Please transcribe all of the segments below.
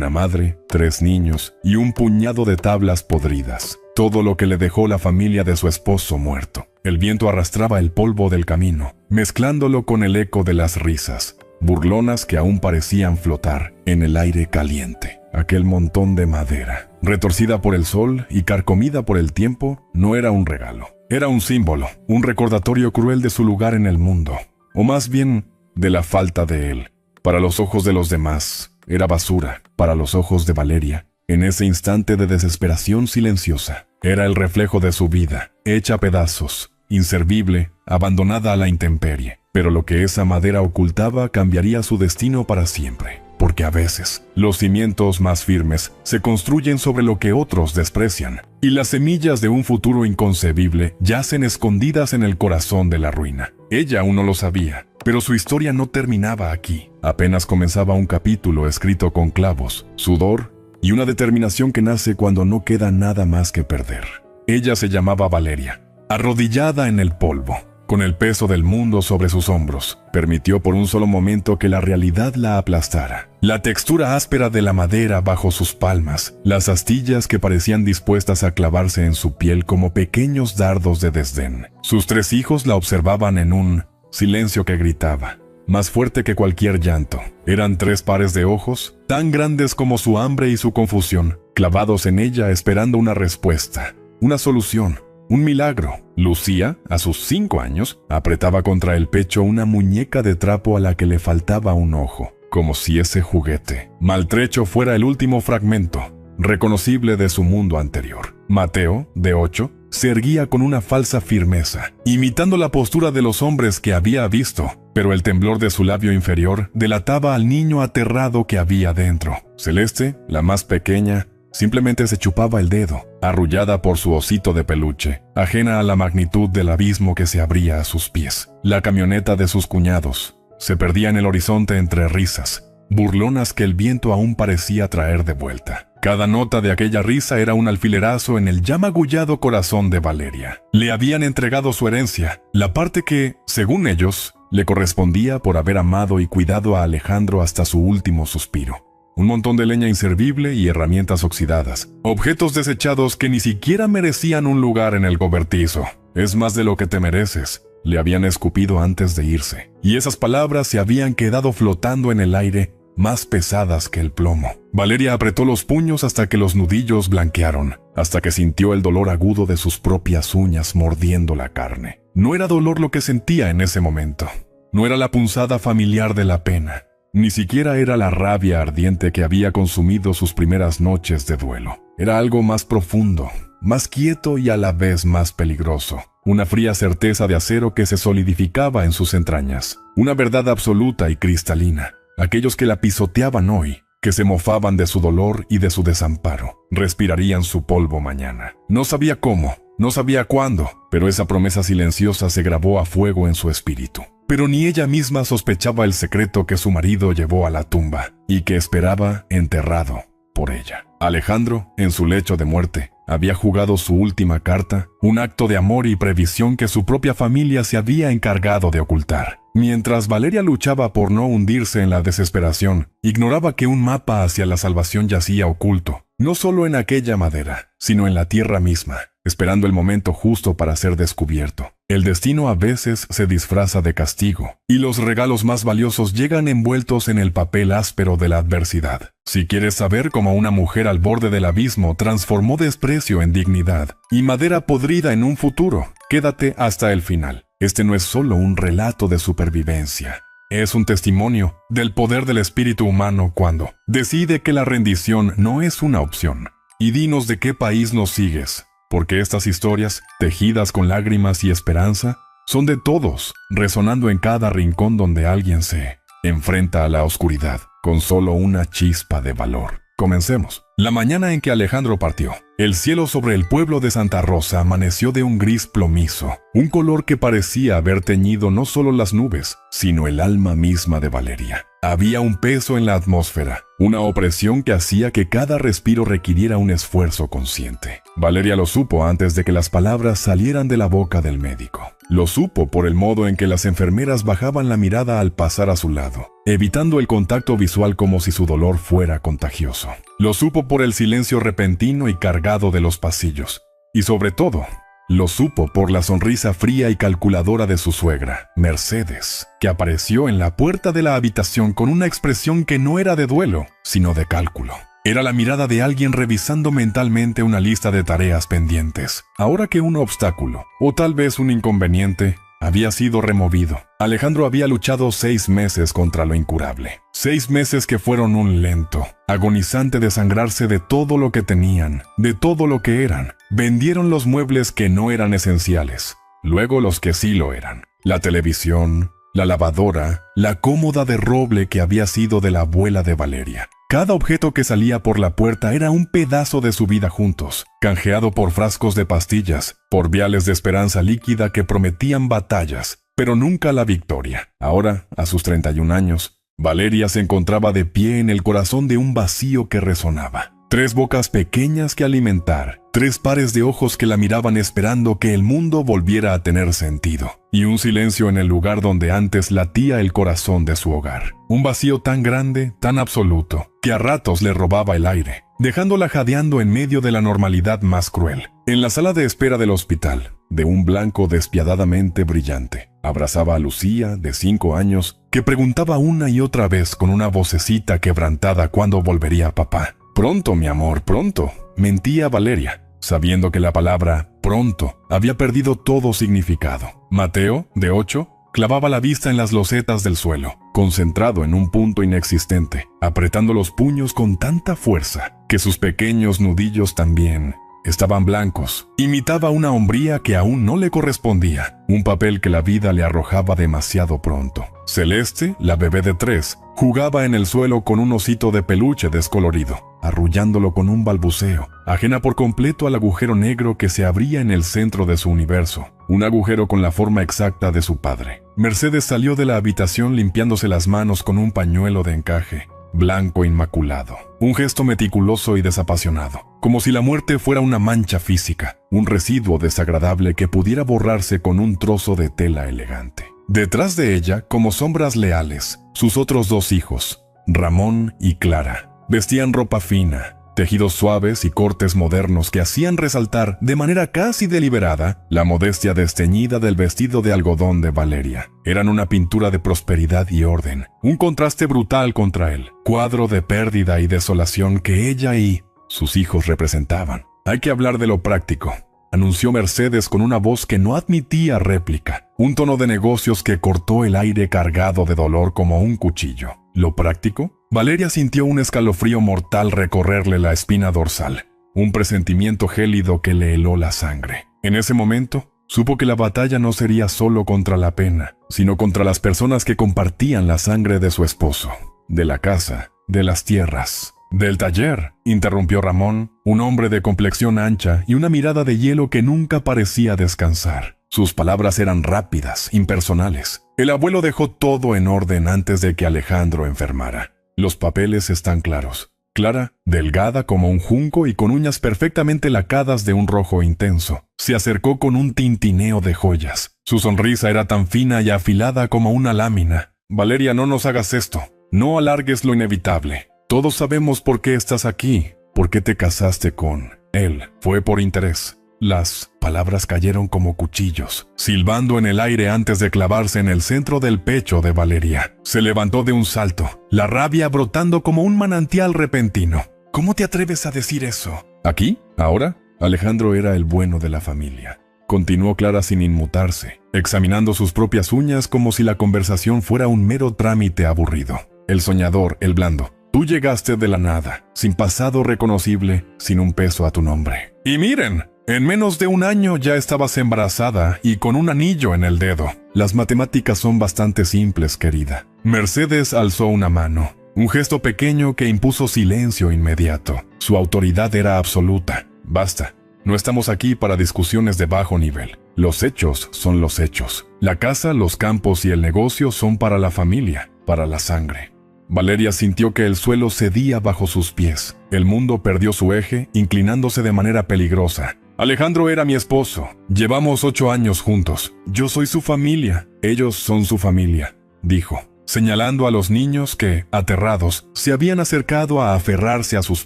una madre, 3 niños y un puñado de tablas podridas. Todo lo que le dejó la familia de su esposo muerto. El viento arrastraba el polvo del camino, mezclándolo con el eco de las risas, burlonas que aún parecían flotar en el aire caliente. Aquel montón de madera, retorcida por el sol y carcomida por el tiempo, no era un regalo. Era un símbolo, un recordatorio cruel de su lugar en el mundo, o más bien, de la falta de él. Para los ojos de los demás, era basura. Para los ojos de Valeria, en ese instante de desesperación silenciosa, era el reflejo de su vida, hecha a pedazos, inservible, abandonada a la intemperie. Pero lo que esa madera ocultaba cambiaría su destino para siempre. Porque a veces, los cimientos más firmes se construyen sobre lo que otros desprecian, y las semillas de un futuro inconcebible yacen escondidas en el corazón de la ruina. Ella aún no lo sabía, pero su historia no terminaba aquí. Apenas comenzaba un capítulo escrito con clavos, sudor y una determinación que nace cuando no queda nada más que perder. Ella se llamaba Valeria, arrodillada en el polvo, con el peso del mundo sobre sus hombros. Permitió por un solo momento que la realidad la aplastara. La textura áspera de la madera bajo sus palmas, las astillas que parecían dispuestas a clavarse en su piel como pequeños dardos de desdén. Sus 3 hijos la observaban en un silencio que gritaba, más fuerte que cualquier llanto. Eran 3 pares de ojos, tan grandes como su hambre y su confusión, clavados en ella esperando una respuesta, una solución. Un milagro. Lucía, a sus 5 años, apretaba contra el pecho una muñeca de trapo a la que le faltaba un ojo, como si ese juguete maltrecho fuera el último fragmento reconocible de su mundo anterior. Mateo, de 8, se erguía con una falsa firmeza, imitando la postura de los hombres que había visto, pero el temblor de su labio inferior delataba al niño aterrado que había dentro. Celeste, la más pequeña, simplemente se chupaba el dedo, arrullada por su osito de peluche, ajena a la magnitud del abismo que se abría a sus pies. La camioneta de sus cuñados se perdía en el horizonte entre risas, burlonas que el viento aún parecía traer de vuelta. Cada nota de aquella risa era un alfilerazo en el ya magullado corazón de Valeria. Le habían entregado su herencia, la parte que, según ellos, le correspondía por haber amado y cuidado a Alejandro hasta su último suspiro. Un montón de leña inservible y herramientas oxidadas. Objetos desechados que ni siquiera merecían un lugar en el cobertizo. Es más de lo que te mereces, le habían escupido antes de irse. Y esas palabras se habían quedado flotando en el aire, más pesadas que el plomo. Valeria apretó los puños hasta que los nudillos blanquearon, hasta que sintió el dolor agudo de sus propias uñas mordiendo la carne. No era dolor lo que sentía en ese momento. No era la punzada familiar de la pena. Ni siquiera era la rabia ardiente que había consumido sus primeras noches de duelo. Era algo más profundo, más quieto y a la vez más peligroso. Una fría certeza de acero que se solidificaba en sus entrañas. Una verdad absoluta y cristalina. Aquellos que la pisoteaban hoy, que se mofaban de su dolor y de su desamparo, respirarían su polvo mañana. No sabía cómo, no sabía cuándo, pero esa promesa silenciosa se grabó a fuego en su espíritu. Pero ni ella misma sospechaba el secreto que su marido llevó a la tumba y que esperaba enterrado por ella. Alejandro, en su lecho de muerte, había jugado su última carta, un acto de amor y previsión que su propia familia se había encargado de ocultar. Mientras Valeria luchaba por no hundirse en la desesperación, ignoraba que un mapa hacia la salvación yacía oculto, no solo en aquella madera, sino en la tierra misma, esperando el momento justo para ser descubierto. El destino a veces se disfraza de castigo, y los regalos más valiosos llegan envueltos en el papel áspero de la adversidad. Si quieres saber cómo una mujer al borde del abismo transformó desprecio en dignidad y madera podrida en un futuro, quédate hasta el final. Este no es solo un relato de supervivencia. Es un testimonio del poder del espíritu humano cuando decide que la rendición no es una opción. Y dinos de qué país nos sigues, porque estas historias, tejidas con lágrimas y esperanza, son de todos, resonando en cada rincón donde alguien se enfrenta a la oscuridad, con solo una chispa de valor. Comencemos. La mañana en que Alejandro partió, El cielo sobre el pueblo de Santa Rosa amaneció de un gris plomizo, un color que parecía haber teñido no solo las nubes, sino el alma misma de Valeria. Había un peso en la atmósfera, una opresión que hacía que cada respiro requiriera un esfuerzo consciente. Valeria lo supo antes de que las palabras salieran de la boca del médico. Lo supo por el modo en que las enfermeras bajaban la mirada al pasar a su lado, evitando el contacto visual como si su dolor fuera contagioso. Lo supo por el silencio repentino y cargado de los pasillos. Y sobre todo, lo supo por la sonrisa fría y calculadora de su suegra, Mercedes, que apareció en la puerta de la habitación con una expresión que no era de duelo, sino de cálculo. Era la mirada de alguien revisando mentalmente una lista de tareas pendientes. Ahora que un obstáculo, o tal vez un inconveniente, había sido removido, Alejandro había luchado 6 meses contra lo incurable. 6 meses que fueron un lento, agonizante desangrarse de todo lo que tenían, de todo lo que eran. Vendieron los muebles que no eran esenciales, luego los que sí lo eran. La televisión, la lavadora, la cómoda de roble que había sido de la abuela de Valeria. Cada objeto que salía por la puerta era un pedazo de su vida juntos, canjeado por frascos de pastillas, por viales de esperanza líquida que prometían batallas, pero nunca la victoria. Ahora, a sus 31 años, Valeria se encontraba de pie en el corazón de un vacío que resonaba. 3 bocas pequeñas que alimentar, 3 pares de ojos que la miraban esperando que el mundo volviera a tener sentido, y un silencio en el lugar donde antes latía el corazón de su hogar. Un vacío tan grande, tan absoluto, que a ratos le robaba el aire, dejándola jadeando en medio de la normalidad más cruel. En la sala de espera del hospital, de un blanco despiadadamente brillante, abrazaba a Lucía, de 5 años, que preguntaba una y otra vez con una vocecita quebrantada cuándo volvería papá. «Pronto, mi amor, pronto», mentía Valeria, sabiendo que la palabra «pronto» había perdido todo significado. Mateo, de 8, clavaba la vista en las losetas del suelo, concentrado en un punto inexistente, apretando los puños con tanta fuerza que sus pequeños nudillos también estaban blancos. Imitaba una hombría que aún no le correspondía, un papel que la vida le arrojaba demasiado pronto. Celeste, la bebé de 3, jugaba en el suelo con un osito de peluche descolorido, arrullándolo con un balbuceo, ajena por completo al agujero negro que se abría en el centro de su universo, un agujero con la forma exacta de su padre. Mercedes salió de la habitación limpiándose las manos con un pañuelo de encaje, blanco inmaculado, un gesto meticuloso y desapasionado, como si la muerte fuera una mancha física, un residuo desagradable que pudiera borrarse con un trozo de tela elegante. Detrás de ella, como sombras leales, sus otros 2 hijos, Ramón y Clara, vestían ropa fina, tejidos suaves y cortes modernos que hacían resaltar, de manera casi deliberada, la modestia desteñida del vestido de algodón de Valeria. Eran una pintura de prosperidad y orden, un contraste brutal contra él, cuadro de pérdida y desolación que ella y sus hijos representaban. «Hay que hablar de lo práctico», anunció Mercedes con una voz que no admitía réplica, un tono de negocios que cortó el aire cargado de dolor como un cuchillo. ¿Lo práctico? Valeria sintió un escalofrío mortal recorrerle la espina dorsal, un presentimiento gélido que le heló la sangre. En ese momento, supo que la batalla no sería solo contra la pena, sino contra las personas que compartían la sangre de su esposo, de la casa, de las tierras. «Del taller», interrumpió Ramón, un hombre de complexión ancha y una mirada de hielo que nunca parecía descansar. Sus palabras eran rápidas, impersonales. El abuelo dejó todo en orden antes de que Alejandro enfermara. Los papeles están claros. Clara, delgada como un junco y con uñas perfectamente lacadas de un rojo intenso, se acercó con un tintineo de joyas. Su sonrisa era tan fina y afilada como una lámina. «Valeria, no nos hagas esto. No alargues lo inevitable. Todos sabemos por qué estás aquí, por qué te casaste con él. Fue por interés». Las palabras cayeron como cuchillos, silbando en el aire antes de clavarse en el centro del pecho de Valeria. Se levantó de un salto, la rabia brotando como un manantial repentino. «¿Cómo te atreves a decir eso?» «¿Aquí? ¿Ahora?» Alejandro era el bueno de la familia. Continuó Clara sin inmutarse, examinando sus propias uñas como si la conversación fuera un mero trámite aburrido. «El soñador, el blando. Tú llegaste de la nada, sin pasado reconocible, sin un peso a tu nombre. Y miren, en menos de un año ya estabas embarazada y con un anillo en el dedo. Las matemáticas son bastante simples, querida». Mercedes alzó una mano, un gesto pequeño que impuso silencio inmediato. Su autoridad era absoluta. Basta. No estamos aquí para discusiones de bajo nivel. Los hechos son los hechos. La casa, los campos y el negocio son para la familia, para la sangre. Valeria sintió que el suelo cedía bajo sus pies. El mundo perdió su eje, inclinándose de manera peligrosa. Alejandro era mi esposo. Llevamos 8 años juntos. Yo soy su familia. Ellos son su familia, dijo, señalando a los niños que, aterrados, se habían acercado a aferrarse a sus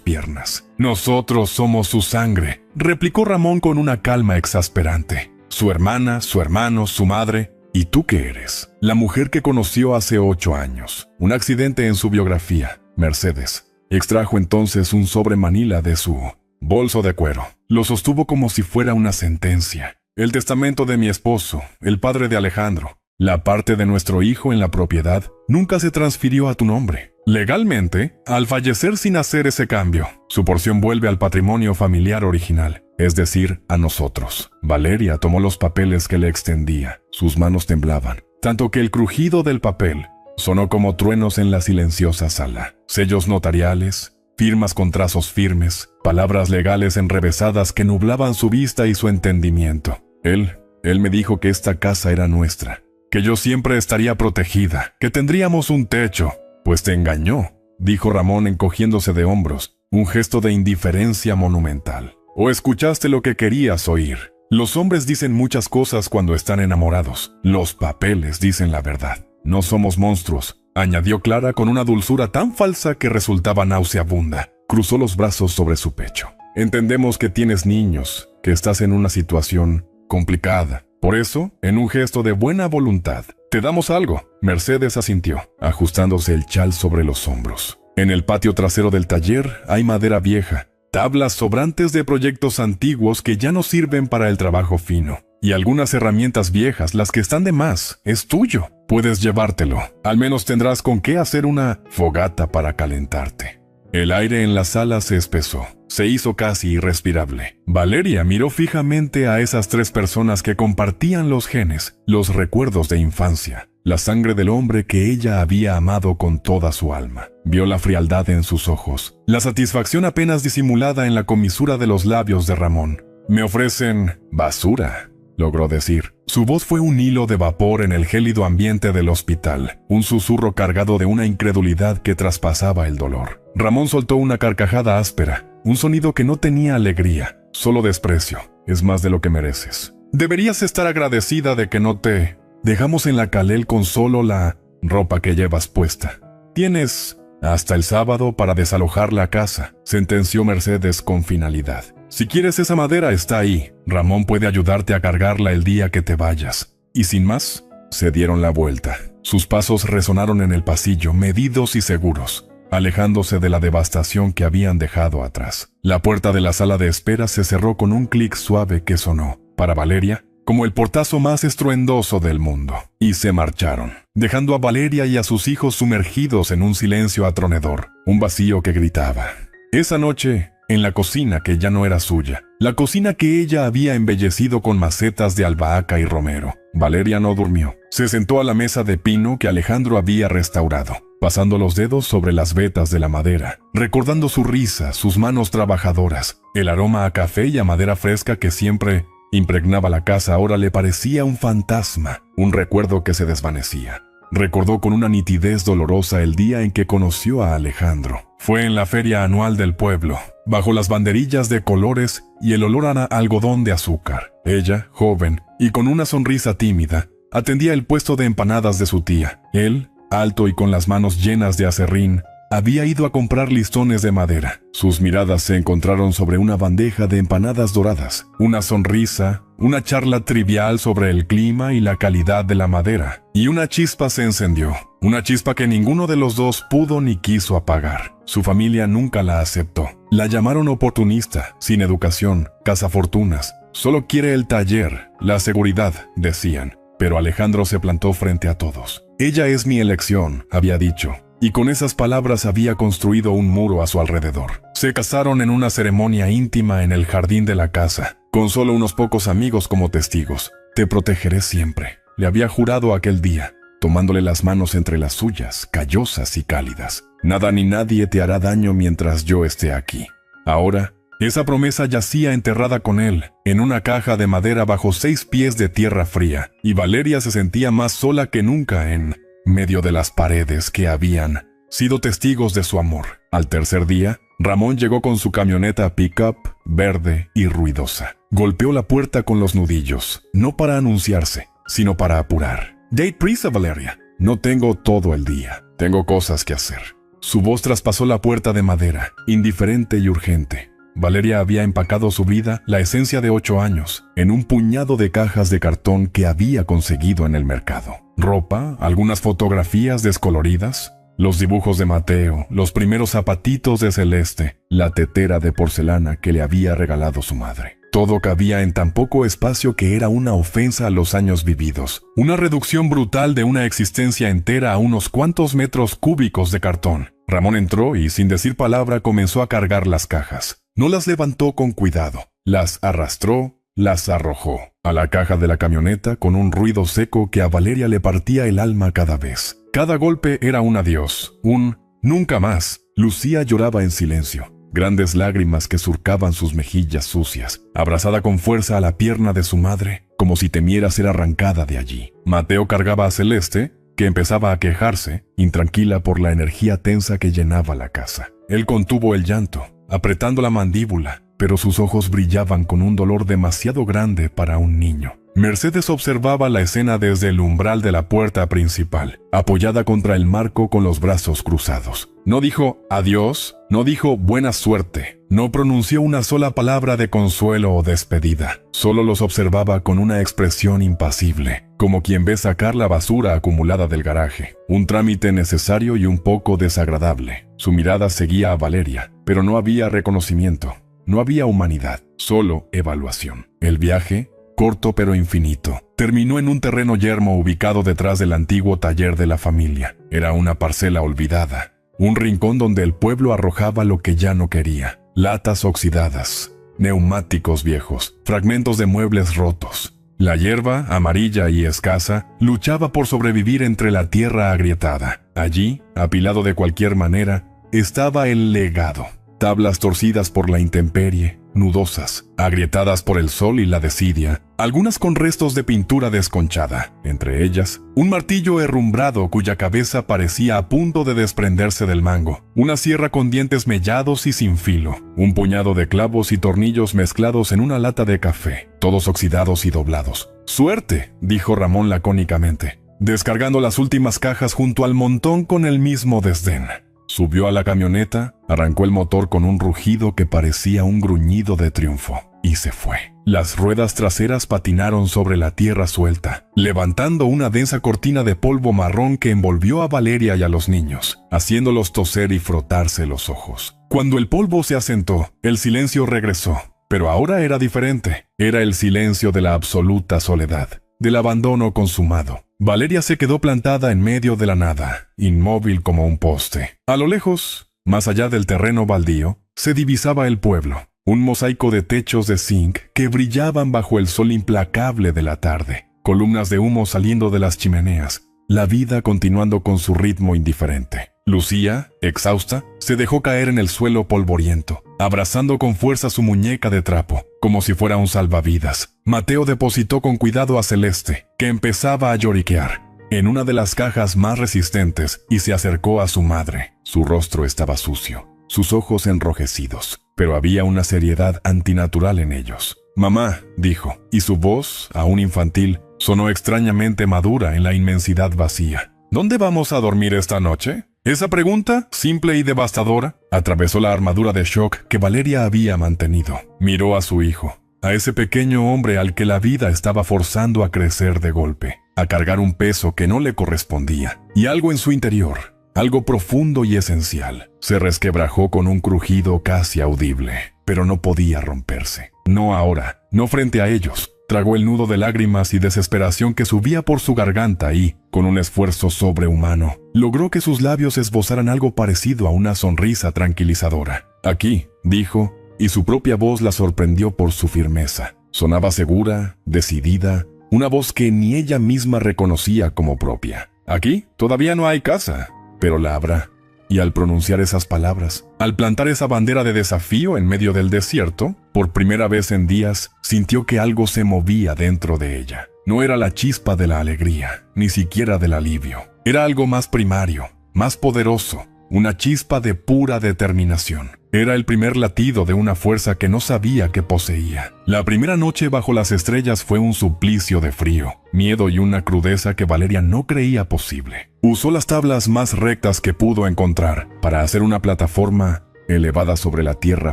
piernas. Nosotros somos su sangre, replicó Ramón con una calma exasperante. Su hermana, su hermano, su madre. ¿Y tú qué eres? La mujer que conoció hace 8 años. Un accidente en su biografía, Mercedes. Extrajo entonces un sobre manila de su bolso de cuero. Lo sostuvo como si fuera una sentencia. El testamento de mi esposo, el padre de Alejandro. La parte de nuestro hijo en la propiedad nunca se transfirió a tu nombre. Legalmente, al fallecer sin hacer ese cambio, su porción vuelve al patrimonio familiar original, es decir, a nosotros. Valeria tomó los papeles que le extendía. Sus manos temblaban, tanto que el crujido del papel sonó como truenos en la silenciosa sala. Sellos notariales, firmas con trazos firmes, palabras legales enrevesadas que nublaban su vista y su entendimiento. Él me dijo que esta casa era nuestra, que yo siempre estaría protegida, que tendríamos un techo. Pues te engañó, dijo Ramón encogiéndose de hombros, un gesto de indiferencia monumental. ¿O escuchaste lo que querías oír? Los hombres dicen muchas cosas cuando están enamorados. Los papeles dicen la verdad. No somos monstruos, añadió Clara con una dulzura tan falsa que resultaba nauseabunda. Cruzó los brazos sobre su pecho. Entendemos que tienes niños, que estás en una situación complicada. Por eso, en un gesto de buena voluntad, te damos algo. Mercedes asintió, ajustándose el chal sobre los hombros. En el patio trasero del taller hay madera vieja, tablas sobrantes de proyectos antiguos que ya no sirven para el trabajo fino, y algunas herramientas viejas, las que están de más. Es tuyo. Puedes llevártelo. Al menos tendrás con qué hacer una fogata para calentarte. El aire en la sala se espesó. Se hizo casi irrespirable. Valeria miró fijamente a esas 3 personas que compartían los genes, los recuerdos de infancia, la sangre del hombre que ella había amado con toda su alma. Vio la frialdad en sus ojos, la satisfacción apenas disimulada en la comisura de los labios de Ramón. Me ofrecen basura, logró decir. Su voz fue un hilo de vapor en el gélido ambiente del hospital, un susurro cargado de una incredulidad que traspasaba el dolor. Ramón soltó una carcajada áspera, un sonido que no tenía alegría, solo desprecio. Es más de lo que mereces. Deberías estar agradecida de que no te dejamos en la calel con solo la ropa que llevas puesta. Tienes hasta el sábado para desalojar la casa, sentenció Mercedes con finalidad. Si quieres esa madera está ahí. Ramón puede ayudarte a cargarla el día que te vayas. Y sin más, se dieron la vuelta. Sus pasos resonaron en el pasillo, medidos y seguros, alejándose de la devastación que habían dejado atrás. La puerta de la sala de espera se cerró con un clic suave que sonó, para Valeria, como el portazo más estruendoso del mundo. Y se marcharon, dejando a Valeria y a sus hijos sumergidos en un silencio atronador, un vacío que gritaba. Esa noche, en la cocina que ya no era suya, la cocina que ella había embellecido con macetas de albahaca y romero, Valeria no durmió. Se sentó a la mesa de pino que Alejandro había restaurado, pasando los dedos sobre las vetas de la madera, recordando su risa, sus manos trabajadoras. El aroma a café y a madera fresca que siempre impregnaba la casa ahora le parecía un fantasma, un recuerdo que se desvanecía. Recordó con una nitidez dolorosa el día en que conoció a Alejandro. Fue en la feria anual del pueblo, bajo las banderillas de colores y el olor a algodón de azúcar. Ella, joven y con una sonrisa tímida, atendía el puesto de empanadas de su tía. Él, alto y con las manos llenas de aserrín, había ido a comprar listones de madera. Sus miradas se encontraron sobre una bandeja de empanadas doradas. Una sonrisa, una charla trivial sobre el clima y la calidad de la madera. Y una chispa se encendió. Una chispa que ninguno de los dos pudo ni quiso apagar. Su familia nunca la aceptó. La llamaron oportunista, sin educación, cazafortunas. Solo quiere el taller, la seguridad, decían. Pero Alejandro se plantó frente a todos. Ella es mi elección, había dicho. Y con esas palabras había construido un muro a su alrededor. Se casaron en una ceremonia íntima en el jardín de la casa, con solo unos pocos amigos como testigos. Te protegeré siempre, le había jurado aquel día, tomándole las manos entre las suyas, callosas y cálidas. Nada ni nadie te hará daño mientras yo esté aquí. Ahora, Esa promesa yacía enterrada con él, en una caja de madera bajo 6 pies de tierra fría, y Valeria se sentía más sola que nunca en medio de las paredes que habían sido testigos de su amor. Al tercer día, Ramón llegó con su camioneta pick-up verde y ruidosa. Golpeó la puerta con los nudillos, no para anunciarse, sino para apurar. «Date prisa, Valeria. No tengo todo el día. Tengo cosas que hacer». Su voz traspasó la puerta de madera, indiferente y urgente. Valeria había empacado su vida, la esencia de 8 años, en un puñado de cajas de cartón que había conseguido en el mercado. Ropa, algunas fotografías descoloridas, los dibujos de Mateo, los primeros zapatitos de Celeste, la tetera de porcelana que le había regalado su madre. Todo cabía en tan poco espacio que era una ofensa a los años vividos, una reducción brutal de una existencia entera a unos cuantos metros cúbicos de cartón. Ramón entró y, sin decir palabra, comenzó a cargar las cajas. No las levantó con cuidado, las arrastró, las arrojó a la caja de la camioneta con un ruido seco que a Valeria le partía el alma cada vez. Cada golpe era un adiós, un nunca más. Lucía lloraba en silencio, grandes lágrimas que surcaban sus mejillas sucias, abrazada con fuerza a la pierna de su madre, como si temiera ser arrancada de allí. Mateo cargaba a Celeste, que empezaba a quejarse, intranquila por la energía tensa que llenaba la casa. Él contuvo el llanto, apretando la mandíbula, pero sus ojos brillaban con un dolor demasiado grande para un niño. Mercedes observaba la escena desde el umbral de la puerta principal, apoyada contra el marco con los brazos cruzados. No dijo adiós, no dijo buena suerte, no pronunció una sola palabra de consuelo o despedida. Solo los observaba con una expresión impasible, como quien ve sacar la basura acumulada del garaje. Un trámite necesario y un poco desagradable. Su mirada seguía a Valeria, pero no había reconocimiento, no había humanidad, solo evaluación. El viaje, corto pero infinito, terminó en un terreno yermo ubicado detrás del antiguo taller de la familia. Era una parcela olvidada, un rincón donde el pueblo arrojaba lo que ya no quería: latas oxidadas, neumáticos viejos, fragmentos de muebles rotos. La hierba, amarilla y escasa, luchaba por sobrevivir entre la tierra agrietada. Allí, apilado de cualquier manera, estaba el legado. Tablas torcidas por la intemperie, nudosas, agrietadas por el sol y la desidia, algunas con restos de pintura desconchada, entre ellas, un martillo herrumbrado cuya cabeza parecía a punto de desprenderse del mango, una sierra con dientes mellados y sin filo, un puñado de clavos y tornillos mezclados en una lata de café, todos oxidados y doblados. «Suerte», dijo Ramón lacónicamente, descargando las últimas cajas junto al montón con el mismo desdén. Subió a la camioneta, arrancó el motor con un rugido que parecía un gruñido de triunfo, y se fue. Las ruedas traseras patinaron sobre la tierra suelta, levantando una densa cortina de polvo marrón que envolvió a Valeria y a los niños, haciéndolos toser y frotarse los ojos. Cuando el polvo se asentó, el silencio regresó, pero ahora era diferente. Era el silencio de la absoluta soledad, del abandono consumado. Valeria se quedó plantada en medio de la nada, inmóvil como un poste. A lo lejos, más allá del terreno baldío, se divisaba el pueblo, un mosaico de techos de zinc que brillaban bajo el sol implacable de la tarde, columnas de humo saliendo de las chimeneas, la vida continuando con su ritmo indiferente. Lucía, exhausta, se dejó caer en el suelo polvoriento, abrazando con fuerza su muñeca de trapo, como si fuera un salvavidas. Mateo depositó con cuidado a Celeste, que empezaba a lloriquear, en una de las cajas más resistentes, y se acercó a su madre. Su rostro estaba sucio, sus ojos enrojecidos, pero había una seriedad antinatural en ellos. «Mamá», dijo, y su voz, aún infantil, sonó extrañamente madura en la inmensidad vacía. «¿Dónde vamos a dormir esta noche?» Esa pregunta, simple y devastadora, atravesó la armadura de shock que Valeria había mantenido. Miró a su hijo, a ese pequeño hombre al que la vida estaba forzando a crecer de golpe, a cargar un peso que no le correspondía, y algo en su interior, algo profundo y esencial, se resquebrajó con un crujido casi audible, pero no podía romperse. No ahora, no frente a ellos. Tragó el nudo de lágrimas y desesperación que subía por su garganta y, con un esfuerzo sobrehumano, logró que sus labios esbozaran algo parecido a una sonrisa tranquilizadora. «Aquí», dijo, y su propia voz la sorprendió por su firmeza. Sonaba segura, decidida, una voz que ni ella misma reconocía como propia. «Aquí todavía no hay casa, pero la habrá. Y al pronunciar esas palabras, al plantar esa bandera de desafío en medio del desierto, por primera vez en días sintió que algo se movía dentro de ella. No era la chispa de la alegría, ni siquiera del alivio. Era algo más primario, más poderoso, una chispa de pura determinación. Era el primer latido de una fuerza que no sabía que poseía. La primera noche bajo las estrellas fue un suplicio de frío, miedo y una crudeza que Valeria no creía posible. Usó las tablas más rectas que pudo encontrar para hacer una plataforma elevada sobre la tierra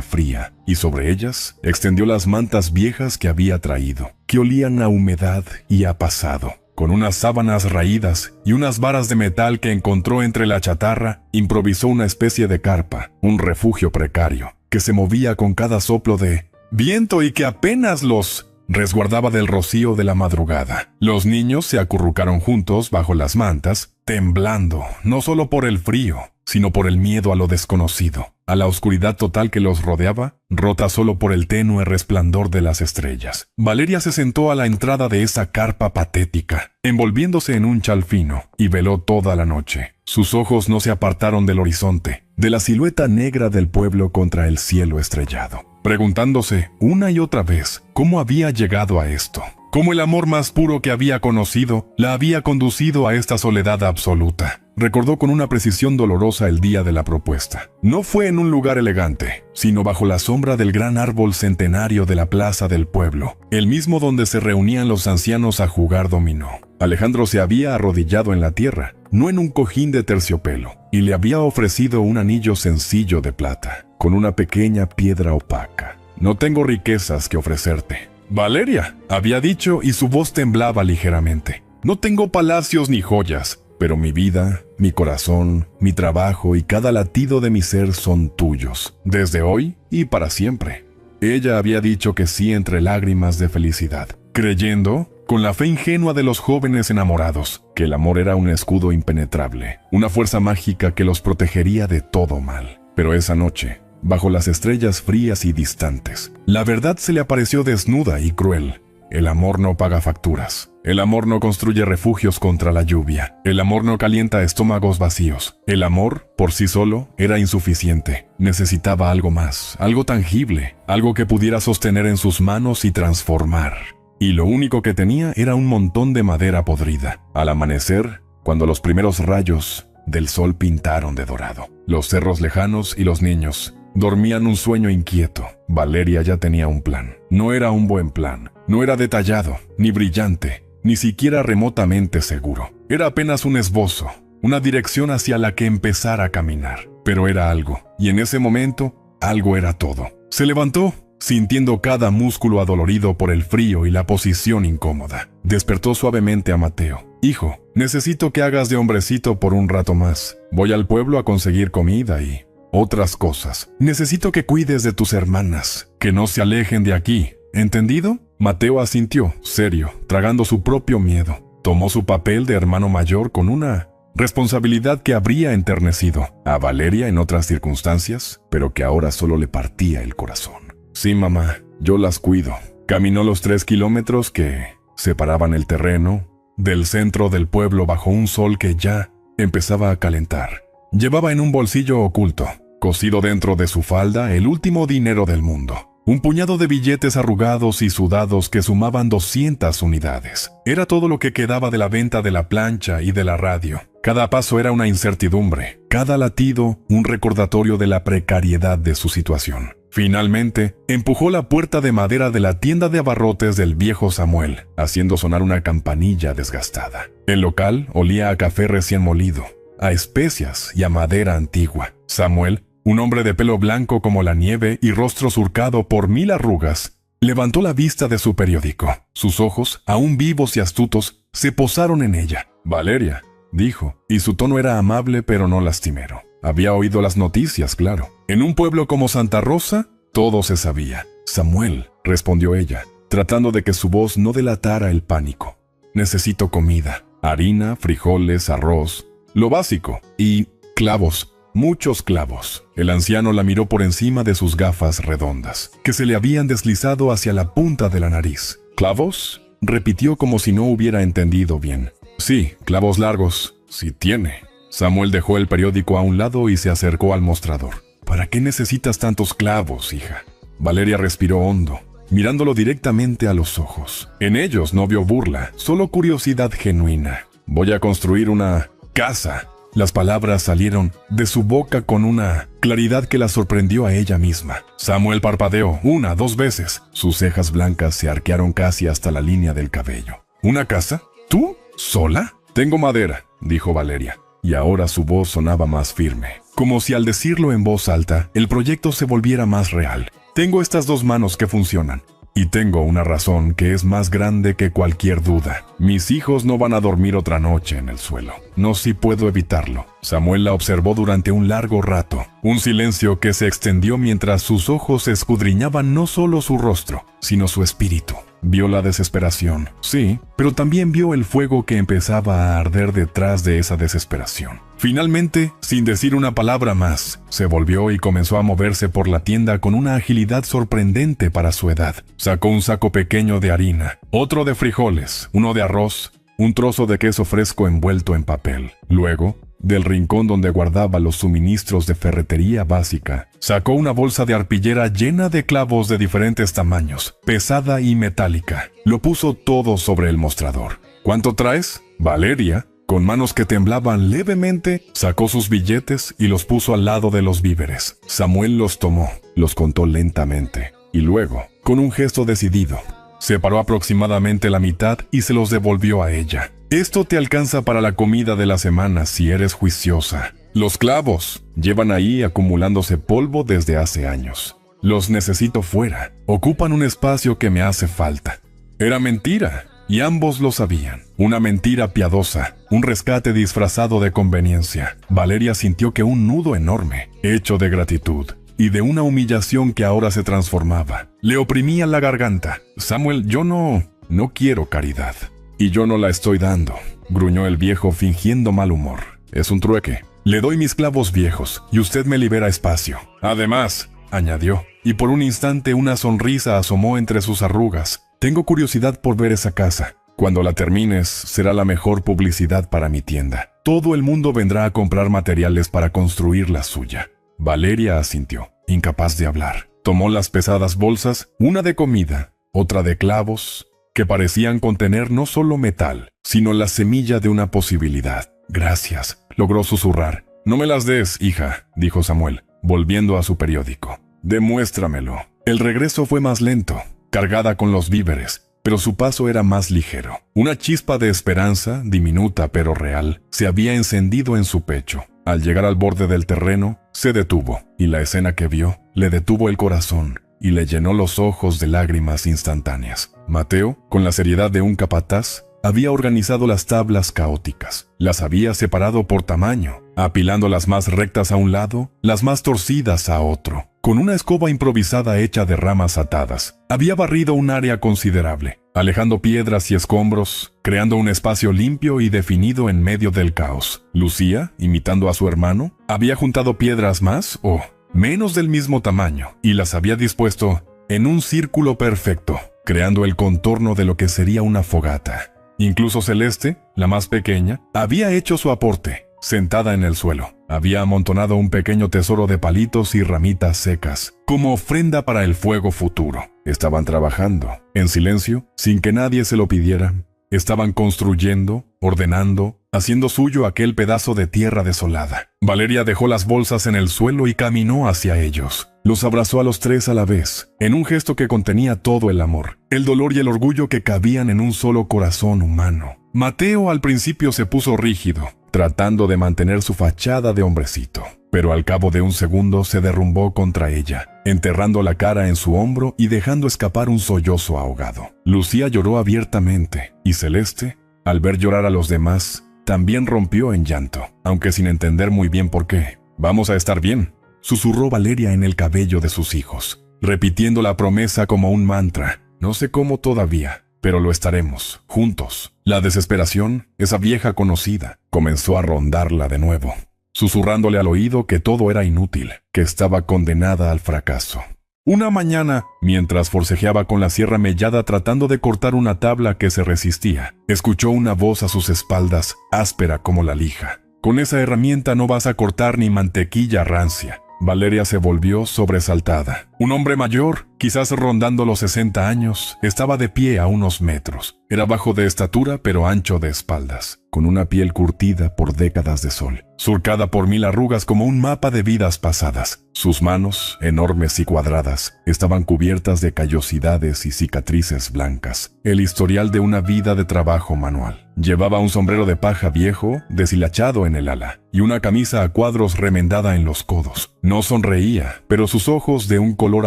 fría, y sobre ellas extendió las mantas viejas que había traído, que olían a humedad y a pasado. Con unas sábanas raídas y unas varas de metal que encontró entre la chatarra, improvisó una especie de carpa, un refugio precario, que se movía con cada soplo de viento y que apenas los resguardaba del rocío de la madrugada. Los niños se acurrucaron juntos bajo las mantas, temblando, no solo por el frío, sino por el miedo a lo desconocido, a la oscuridad total que los rodeaba, rota solo por el tenue resplandor de las estrellas. Valeria se sentó a la entrada de esa carpa patética, envolviéndose en un chal fino, y veló toda la noche. Sus ojos no se apartaron del horizonte, de la silueta negra del pueblo contra el cielo estrellado, preguntándose una y otra vez cómo había llegado a esto. Cómo el amor más puro que había conocido la había conducido a esta soledad absoluta. Recordó con una precisión dolorosa el día de la propuesta. No fue en un lugar elegante, sino bajo la sombra del gran árbol centenario de la plaza del pueblo, el mismo donde se reunían los ancianos a jugar dominó. Alejandro se había arrodillado en la tierra, no en un cojín de terciopelo, y le había ofrecido un anillo sencillo de plata, con una pequeña piedra opaca. «No tengo riquezas que ofrecerte, Valeria», había dicho, y su voz temblaba ligeramente. «No tengo palacios ni joyas, pero mi vida, mi corazón, mi trabajo y cada latido de mi ser son tuyos, desde hoy y para siempre». Ella había dicho que sí entre lágrimas de felicidad, creyendo, con la fe ingenua de los jóvenes enamorados, que el amor era un escudo impenetrable, una fuerza mágica que los protegería de todo mal. Pero esa noche, bajo las estrellas frías y distantes, la verdad se le apareció desnuda y cruel. El amor no paga facturas. El amor no construye refugios contra la lluvia. El amor no calienta estómagos vacíos. El amor, por sí solo, era insuficiente. Necesitaba algo más, algo tangible, algo que pudiera sostener en sus manos y transformar. Y lo único que tenía era un montón de madera podrida. Al amanecer, cuando los primeros rayos del sol pintaron de dorado los cerros lejanos y los niños dormían un sueño inquieto, Valeria ya tenía un plan. No era un buen plan, no era detallado, ni brillante, ni siquiera remotamente seguro. Era apenas un esbozo, una dirección hacia la que empezar a caminar. Pero era algo, y en ese momento, algo era todo. Se levantó, sintiendo cada músculo adolorido por el frío y la posición incómoda. Despertó suavemente a Mateo. «Hijo, necesito que hagas de hombrecito por un rato más. Voy al pueblo a conseguir comida y otras cosas. Necesito que cuides de tus hermanas, que no se alejen de aquí. ¿Entendido?» Mateo asintió, serio, tragando su propio miedo. Tomó su papel de hermano mayor con una responsabilidad que habría enternecido a Valeria en otras circunstancias, pero que ahora solo le partía el corazón. «Sí, mamá, yo las cuido». Caminó los 3 kilómetros que separaban el terreno del centro del pueblo bajo un sol que ya empezaba a calentar. Llevaba en un bolsillo oculto, cosido dentro de su falda, el último dinero del mundo. Un puñado de billetes arrugados y sudados que sumaban 200 unidades. Era todo lo que quedaba de la venta de la plancha y de la radio. Cada paso era una incertidumbre, cada latido un recordatorio de la precariedad de su situación. Finalmente, empujó la puerta de madera de la tienda de abarrotes del viejo Samuel, haciendo sonar una campanilla desgastada. El local olía a café recién molido, a especias y a madera antigua. Samuel, un hombre de pelo blanco como la nieve y rostro surcado por 1000 arrugas, levantó la vista de su periódico. Sus ojos, aún vivos y astutos, se posaron en ella. «Valeria», dijo, y su tono era amable pero no lastimero. Había oído las noticias, claro. En un pueblo como Santa Rosa, todo se sabía. «Samuel», respondió ella, tratando de que su voz no delatara el pánico. «Necesito comida, harina, frijoles, arroz, lo básico, y clavos, muchos clavos». El anciano la miró por encima de sus gafas redondas, que se le habían deslizado hacia la punta de la nariz. «¿Clavos?», repitió como si no hubiera entendido bien. «Sí, clavos largos, si tiene». Samuel dejó el periódico a un lado y se acercó al mostrador. ¿Para qué necesitas tantos clavos, hija? Valeria respiró hondo, mirándolo directamente a los ojos. En ellos no vio burla, solo curiosidad genuina. Voy a construir una casa. Las palabras salieron de su boca con una claridad que la sorprendió a ella misma. Samuel parpadeó 1, 2 veces. Sus cejas blancas se arquearon casi hasta la línea del cabello. ¿Una casa? ¿Tú? ¿Sola? Tengo madera, dijo Valeria. Y ahora su voz sonaba más firme, como si al decirlo en voz alta, el proyecto se volviera más real. Tengo estas 2 manos que funcionan. Y tengo una razón que es más grande que cualquier duda. Mis hijos no van a dormir otra noche en el suelo. No si puedo evitarlo. Samuel la observó durante un largo rato. Un silencio que se extendió mientras sus ojos escudriñaban no solo su rostro, sino su espíritu. Vio la desesperación, sí, pero también vio el fuego que empezaba a arder detrás de esa desesperación. Finalmente, sin decir una palabra más, se volvió y comenzó a moverse por la tienda con una agilidad sorprendente para su edad. Sacó un saco pequeño de harina, otro de frijoles, uno de arroz, un trozo de queso fresco envuelto en papel. Luego, del rincón donde guardaba los suministros de ferretería básica, sacó una bolsa de arpillera llena de clavos de diferentes tamaños, pesada y metálica. Lo puso todo sobre el mostrador. ¿Cuánto traes? Valeria, con manos que temblaban levemente, sacó sus billetes y los puso al lado de los víveres. Samuel los tomó, los contó lentamente, y luego, con un gesto decidido, separó aproximadamente la mitad y se los devolvió a ella. Esto te alcanza para la comida de la semana si eres juiciosa. Los clavos llevan ahí acumulándose polvo desde hace años. Los necesito fuera. Ocupan un espacio que me hace falta. Era mentira, y ambos lo sabían. Una mentira piadosa, un rescate disfrazado de conveniencia. Valeria sintió que un nudo enorme, hecho de gratitud, y de una humillación que ahora se transformaba, le oprimía la garganta. Samuel, yo no quiero caridad. Y yo no la estoy dando, gruñó el viejo fingiendo mal humor. Es un trueque. Le doy mis clavos viejos y usted me libera espacio. Además, añadió, y por un instante una sonrisa asomó entre sus arrugas. Tengo curiosidad por ver esa casa. Cuando la termines, será la mejor publicidad para mi tienda. Todo el mundo vendrá a comprar materiales para construir la suya. Valeria asintió, incapaz de hablar. Tomó las pesadas bolsas, una de comida, otra de clavos, que parecían contener no solo metal, sino la semilla de una posibilidad. Gracias, logró susurrar. No me las des, hija, dijo Samuel, volviendo a su periódico. Demuéstramelo. El regreso fue más lento, cargada con los víveres, pero su paso era más ligero. Una chispa de esperanza, diminuta pero real, se había encendido en su pecho. Al llegar al borde del terreno, se detuvo, y la escena que vio le detuvo el corazón y le llenó los ojos de lágrimas instantáneas. Mateo, con la seriedad de un capataz, había organizado las tablas caóticas. Las había separado por tamaño, apilando las más rectas a un lado, las más torcidas a otro. Con una escoba improvisada hecha de ramas atadas, había barrido un área considerable, alejando piedras y escombros, creando un espacio limpio y definido en medio del caos. Lucía, imitando a su hermano, había juntado piedras más o menos del mismo tamaño y las había dispuesto en un círculo perfecto, creando el contorno de lo que sería una fogata. Incluso Celeste, la más pequeña, había hecho su aporte. Sentada en el suelo, había amontonado un pequeño tesoro de palitos y ramitas secas, como ofrenda para el fuego futuro. Estaban trabajando, en silencio, sin que nadie se lo pidiera. Estaban construyendo, ordenando, haciendo suyo aquel pedazo de tierra desolada. Valeria dejó las bolsas en el suelo y caminó hacia ellos. Los abrazó a los 3 a la vez, en un gesto que contenía todo el amor, el dolor y el orgullo que cabían en un solo corazón humano. Mateo al principio se puso rígido, tratando de mantener su fachada de hombrecito, pero al cabo de un segundo se derrumbó contra ella, enterrando la cara en su hombro y dejando escapar un sollozo ahogado. Lucía lloró abiertamente, y Celeste, al ver llorar a los demás, también rompió en llanto, aunque sin entender muy bien por qué. «Vamos a estar bien», susurró Valeria en el cabello de sus hijos, repitiendo la promesa como un mantra. «No sé cómo todavía, pero lo estaremos, juntos». La desesperación, esa vieja conocida, comenzó a rondarla de nuevo, susurrándole al oído que todo era inútil, que estaba condenada al fracaso. Una mañana, mientras forcejeaba con la sierra mellada tratando de cortar una tabla que se resistía, escuchó una voz a sus espaldas, áspera como la lija. Con esa herramienta no vas a cortar ni mantequilla rancia. Valeria se volvió sobresaltada. Un hombre mayor, quizás rondando los 60 años, estaba de pie a unos metros. Era bajo de estatura pero ancho de espaldas, con una piel curtida por décadas de sol, surcada por 1000 arrugas como un mapa de vidas pasadas. Sus manos, enormes y cuadradas, estaban cubiertas de callosidades y cicatrices blancas, el historial de una vida de trabajo manual. Llevaba un sombrero de paja viejo, deshilachado en el ala, y una camisa a cuadros remendada en los codos. No sonreía, pero sus ojos de un color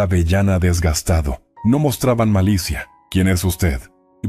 avellana desgastado no mostraban malicia. «¿Quién es usted?»,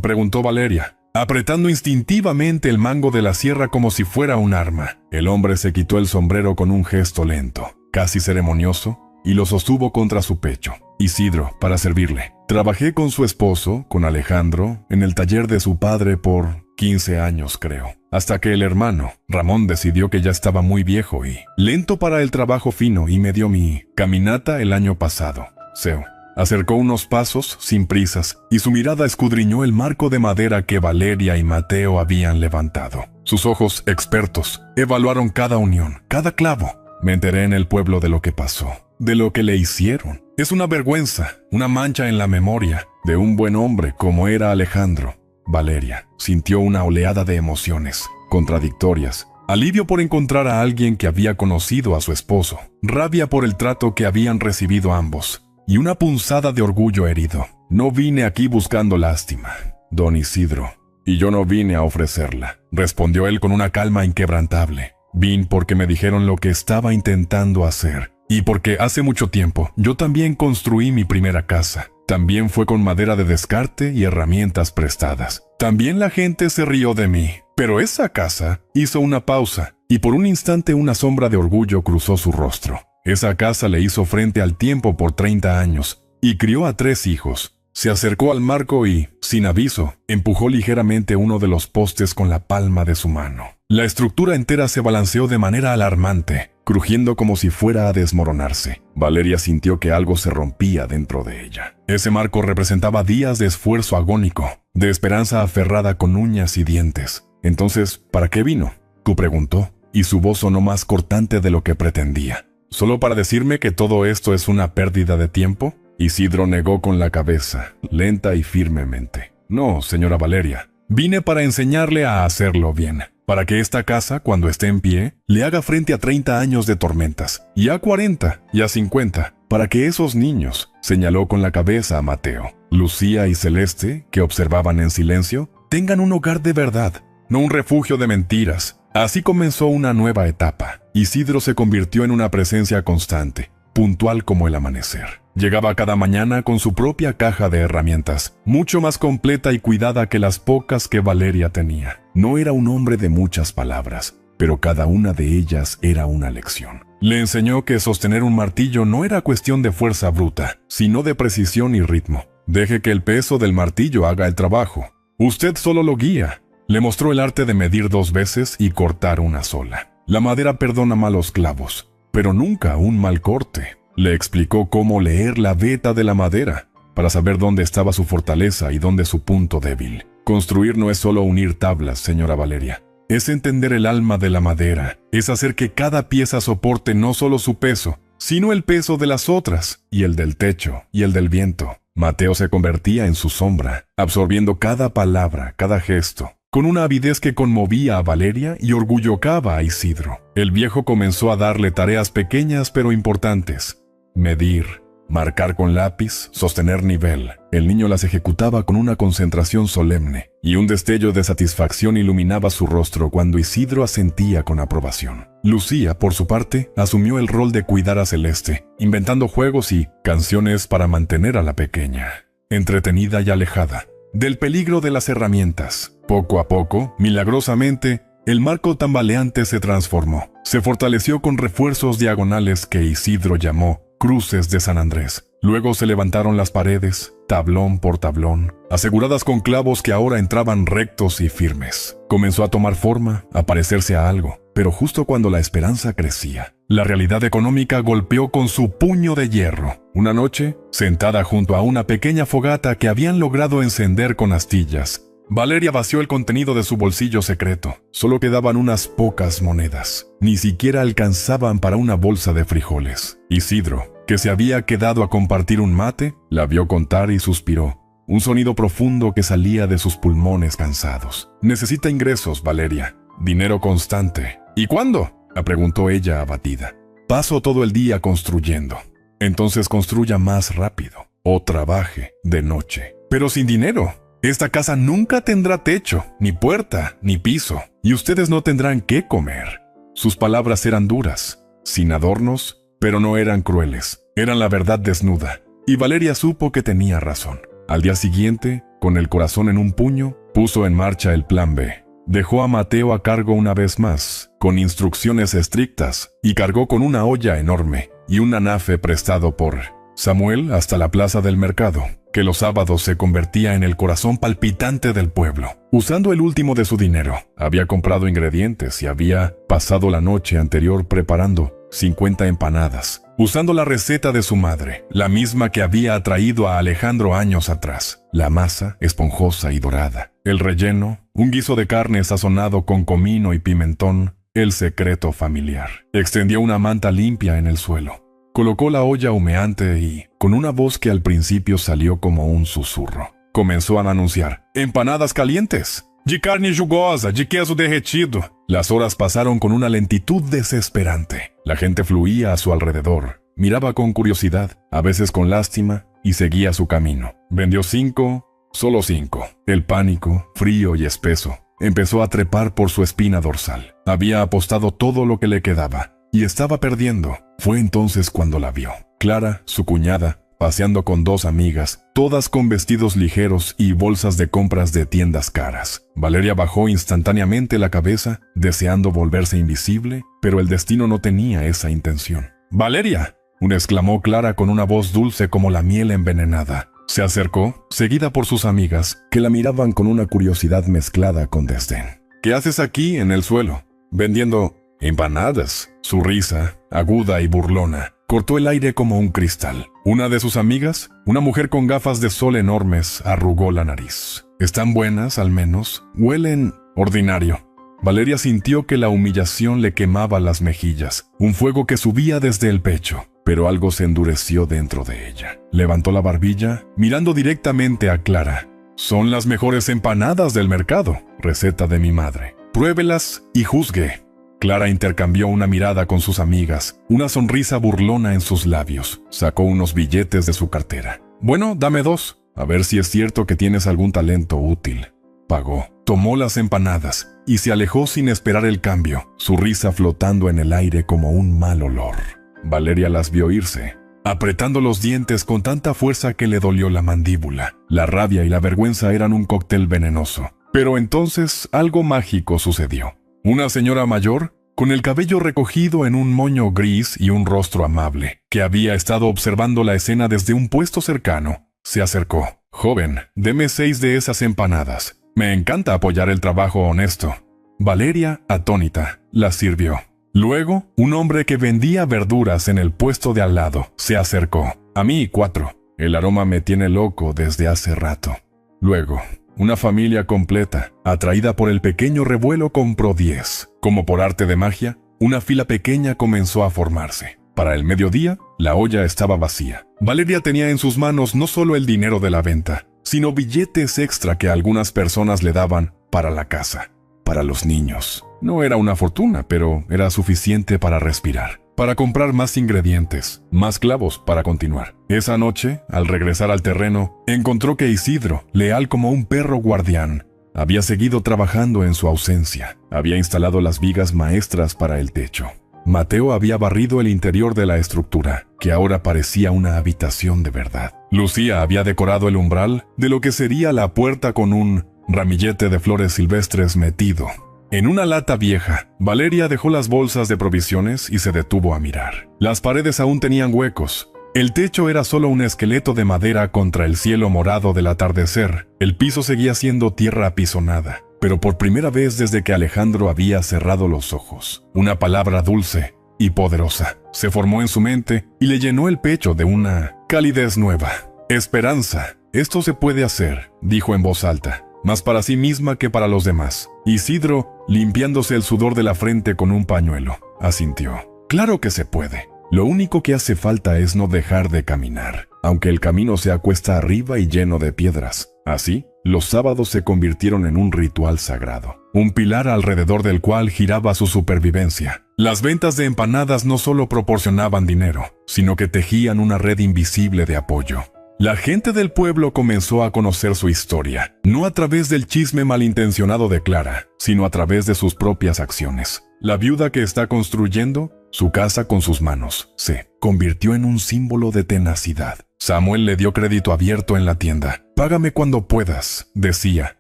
preguntó Valeria, apretando instintivamente el mango de la sierra como si fuera un arma. El hombre se quitó el sombrero con un gesto lento, casi ceremonioso, y lo sostuvo contra su pecho. «Isidro, para servirle. Trabajé con su esposo, con Alejandro, en el taller de su padre por 15 años, creo. Hasta que el hermano, Ramón, decidió que ya estaba muy viejo y lento para el trabajo fino y me dio mi caminata el año pasado. Seo». Acercó unos pasos, sin prisas, y su mirada escudriñó el marco de madera que Valeria y Mateo habían levantado. Sus ojos, expertos, evaluaron cada unión, cada clavo. «Me enteré en el pueblo de lo que pasó, de lo que le hicieron. Es una vergüenza, una mancha en la memoria de un buen hombre como era Alejandro». Valeria sintió una oleada de emociones, contradictorias. Alivio por encontrar a alguien que había conocido a su esposo, rabia por el trato que habían recibido ambos, y una punzada de orgullo herido. «No vine aquí buscando lástima, don Isidro, y yo no vine a ofrecerla», respondió él con una calma inquebrantable. «Vine porque me dijeron lo que estaba intentando hacer, y porque hace mucho tiempo yo también construí mi primera casa. También fue con madera de descarte y herramientas prestadas. También la gente se rió de mí, pero esa casa…» Hizo una pausa, y por un instante una sombra de orgullo cruzó su rostro. Esa casa le hizo frente al tiempo por 30 años, y crió a 3 hijos. Se acercó al marco y, sin aviso, empujó ligeramente uno de los postes con la palma de su mano. La estructura entera se balanceó de manera alarmante, crujiendo como si fuera a desmoronarse. Valeria sintió que algo se rompía dentro de ella. Ese marco representaba días de esfuerzo agónico, de esperanza aferrada con uñas y dientes. «Entonces, ¿para qué vino?», preguntó, y su voz sonó más cortante de lo que pretendía. «¿Solo para decirme que todo esto es una pérdida de tiempo?». Isidro negó con la cabeza, lenta y firmemente. «No, señora Valeria. Vine para enseñarle a hacerlo bien. Para que esta casa, cuando esté en pie, le haga frente a 30 años de tormentas, y a 40, y a 50. Para que esos niños», señaló con la cabeza a Mateo, «Lucía y Celeste, que observaban en silencio, tengan un hogar de verdad, no un refugio de mentiras». Así comenzó una nueva etapa. Isidro se convirtió en una presencia constante, puntual como el amanecer. Llegaba cada mañana con su propia caja de herramientas, mucho más completa y cuidada que las pocas que Valeria tenía. No era un hombre de muchas palabras, pero cada una de ellas era una lección. Le enseñó que sostener un martillo no era cuestión de fuerza bruta, sino de precisión y ritmo. «Deje que el peso del martillo haga el trabajo. Usted solo lo guía». Le mostró el arte de medir 2 veces y cortar una sola. «La madera perdona malos clavos, pero nunca un mal corte». Le explicó cómo leer la veta de la madera, para saber dónde estaba su fortaleza y dónde su punto débil. Construir no es solo unir tablas, señora Valeria. Es entender el alma de la madera, es hacer que cada pieza soporte no solo su peso, sino el peso de las otras, y el del techo, y el del viento. Mateo se convertía en su sombra, absorbiendo cada palabra, cada gesto, con una avidez que conmovía a Valeria y orgullocaba a Isidro. El viejo comenzó a darle tareas pequeñas pero importantes. Medir, marcar con lápiz, sostener nivel. El niño las ejecutaba con una concentración solemne, y un destello de satisfacción iluminaba su rostro cuando Isidro asentía con aprobación. Lucía, por su parte, asumió el rol de cuidar a Celeste, inventando juegos y canciones para mantener a la pequeña entretenida y alejada del peligro de las herramientas. Poco a poco, milagrosamente, el marco tambaleante se transformó. Se fortaleció con refuerzos diagonales que Isidro llamó cruces de San Andrés. Luego se levantaron las paredes, tablón por tablón, aseguradas con clavos que ahora entraban rectos y firmes. Comenzó a tomar forma, a parecerse a algo, pero justo cuando la esperanza crecía, la realidad económica golpeó con su puño de hierro. Una noche, sentada junto a una pequeña fogata que habían logrado encender con astillas, Valeria vació el contenido de su bolsillo secreto. Solo quedaban unas pocas monedas. Ni siquiera alcanzaban para una bolsa de frijoles. Isidro, que se había quedado a compartir un mate, la vio contar y suspiró. Un sonido profundo que salía de sus pulmones cansados. Necesita ingresos, Valeria. Dinero constante. ¿Y cuándo?, la preguntó ella abatida. Paso todo el día construyendo. Entonces construya más rápido. O trabaje de noche. Pero sin dinero. Esta casa nunca tendrá techo, ni puerta, ni piso. Y ustedes no tendrán qué comer. Sus palabras eran duras, sin adornos, pero no eran crueles. Eran la verdad desnuda. Y Valeria supo que tenía razón. Al día siguiente, con el corazón en un puño, puso en marcha el plan B. Dejó a Mateo a cargo una vez más, con instrucciones estrictas, y cargó con una olla enorme y un anafe prestado por Samuel hasta la plaza del mercado, que los sábados se convertía en el corazón palpitante del pueblo. Usando el último de su dinero, había comprado ingredientes y había pasado la noche anterior preparando 50 empanadas, usando la receta de su madre, la misma que había atraído a Alejandro años atrás. La masa, esponjosa y dorada. El relleno, un guiso de carne sazonado con comino y pimentón, el secreto familiar. Extendió una manta limpia en el suelo. Colocó la olla humeante y, con una voz que al principio salió como un susurro, comenzó a anunciar: «¡Empanadas calientes! ¡De carne jugosa, de queso derretido!». Las horas pasaron con una lentitud desesperante. La gente fluía a su alrededor, miraba con curiosidad, a veces con lástima, y seguía su camino. Vendió 5, solo 5. El pánico, frío y espeso, empezó a trepar por su espina dorsal. Había apostado todo lo que le quedaba, y estaba perdiendo. Fue entonces cuando la vio. Clara, su cuñada, paseando con 2 amigas, todas con vestidos ligeros y bolsas de compras de tiendas caras. Valeria bajó instantáneamente la cabeza, deseando volverse invisible, pero el destino no tenía esa intención. «¡Valeria!», exclamó Clara con una voz dulce como la miel envenenada. Se acercó, seguida por sus amigas, que la miraban con una curiosidad mezclada con desdén. «¿Qué haces aquí, en el suelo? Vendiendo empanadas». Su risa, aguda y burlona, cortó el aire como un cristal. Una de sus amigas, una mujer con gafas de sol enormes, arrugó la nariz. «¿Están buenas, al menos? Huelen ordinario». Valeria sintió que la humillación le quemaba las mejillas, un fuego que subía desde el pecho, pero algo se endureció dentro de ella. Levantó la barbilla, mirando directamente a Clara. «Son las mejores empanadas del mercado, receta de mi madre. Pruébelas y juzgue». Clara intercambió una mirada con sus amigas, una sonrisa burlona en sus labios. Sacó unos billetes de su cartera. «Bueno, dame 2, a ver si es cierto que tienes algún talento útil». Pagó, tomó las empanadas y se alejó sin esperar el cambio, su risa flotando en el aire como un mal olor. Valeria las vio irse, apretando los dientes con tanta fuerza que le dolió la mandíbula. La rabia y la vergüenza eran un cóctel venenoso. Pero entonces algo mágico sucedió. Una señora mayor, con el cabello recogido en un moño gris y un rostro amable, que había estado observando la escena desde un puesto cercano, se acercó. «Joven, deme 6 de esas empanadas. Me encanta apoyar el trabajo honesto». Valeria, atónita, las sirvió. Luego, un hombre que vendía verduras en el puesto de al lado se acercó. «A mí 4. El aroma me tiene loco desde hace rato». Luego, una familia completa, atraída por el pequeño revuelo, compró 10. Como por arte de magia, una fila pequeña comenzó a formarse. Para el mediodía, la olla estaba vacía. Valeria tenía en sus manos no solo el dinero de la venta, sino billetes extra que algunas personas le daban para la casa, para los niños. No era una fortuna, pero era suficiente para respirar, para comprar más ingredientes, más clavos para continuar. Esa noche, al regresar al terreno, encontró que Isidro, leal como un perro guardián, había seguido trabajando en su ausencia. Había instalado las vigas maestras para el techo. Mateo había barrido el interior de la estructura, que ahora parecía una habitación de verdad. Lucía había decorado el umbral de lo que sería la puerta con un ramillete de flores silvestres metido. En una lata vieja, Valeria dejó las bolsas de provisiones y se detuvo a mirar. Las paredes aún tenían huecos. El techo era solo un esqueleto de madera contra el cielo morado del atardecer. El piso seguía siendo tierra apisonada. Pero por primera vez desde que Alejandro había cerrado los ojos, una palabra dulce y poderosa se formó en su mente y le llenó el pecho de una calidez nueva. «Esperanza. Esto se puede hacer», dijo en voz alta. más para sí misma que para los demás. Isidro, limpiándose el sudor de la frente con un pañuelo, asintió. Claro que se puede. Lo único que hace falta es no dejar de caminar, aunque el camino sea cuesta arriba y lleno de piedras. Así, los sábados se convirtieron en un ritual sagrado, un pilar alrededor del cual giraba su supervivencia. Las ventas de empanadas no solo proporcionaban dinero, sino que tejían una red invisible de apoyo. La gente del pueblo comenzó a conocer su historia, no a través del chisme malintencionado de Clara, sino a través de sus propias acciones. La viuda que está construyendo su casa con sus manos se convirtió en un símbolo de tenacidad. Samuel le dio crédito abierto en la tienda. «Págame cuando puedas», decía,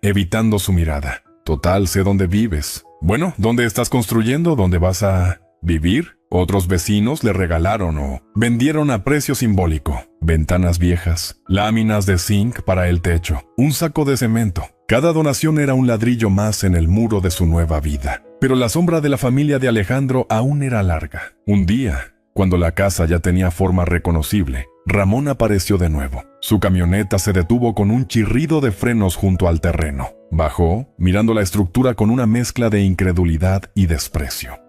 evitando su mirada. «Total, sé dónde vives». «Bueno, ¿dónde estás construyendo? ¿Dónde vas a vivir?» Otros vecinos le regalaron o vendieron a precio simbólico ventanas viejas, láminas de zinc para el techo, un saco de cemento. Cada donación era un ladrillo más en el muro de su nueva vida. Pero la sombra de la familia de Alejandro aún era larga. Un día, cuando la casa ya tenía forma reconocible, Ramón apareció de nuevo. Su camioneta se detuvo con un chirrido de frenos junto al terreno. Bajó, mirando la estructura con una mezcla de incredulidad y desprecio.